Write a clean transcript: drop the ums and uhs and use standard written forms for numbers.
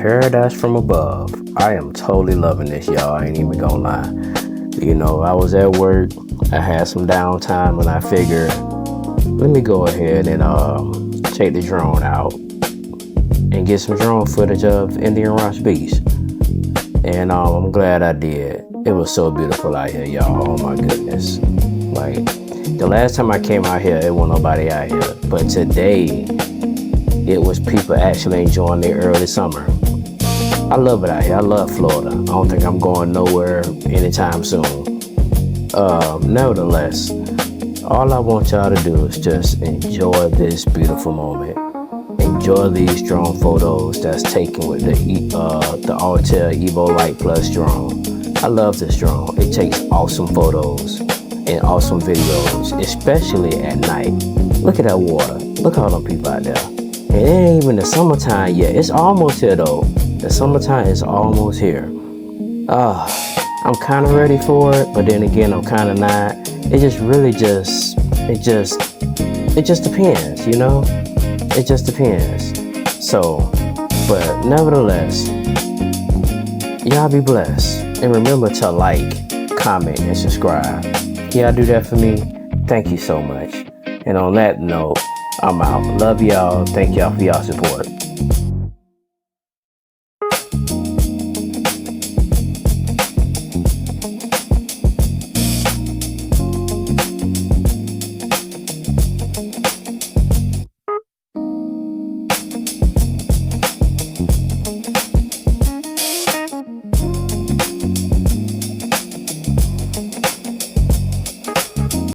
paradise from above. I am totally loving this, y'all. I ain't even gonna lie. You know, I was at work, I had some downtime, and I figured, let me go ahead and take the drone out and get some drone footage of Indian Rock Beach. And I'm glad I did. It was so beautiful out here, y'all. Oh my goodness. Like, the last time I came out here, it wasn't nobody out here. But today, it was people actually enjoying their early summer. I love it out here. I love Florida. I don't think I'm going nowhere anytime soon. Nevertheless, all I want y'all to do is just enjoy this beautiful moment. Enjoy these drone photos that's taken with the Altair Evo Light Plus drone. I love this drone. It takes awesome photos and awesome videos, especially at night. Look at that water. Look at all them people out there. And it ain't even the summertime yet. It's almost here though. The summertime is almost here. I'm kind of ready for it, but then again, I'm kind of not. It just depends, you know? It just depends. So, but nevertheless, y'all be blessed. And remember to like, comment, and subscribe. Can y'all do that for me? Thank you so much. And on that note, I'm out. Love y'all. Thank y'all for y'all support.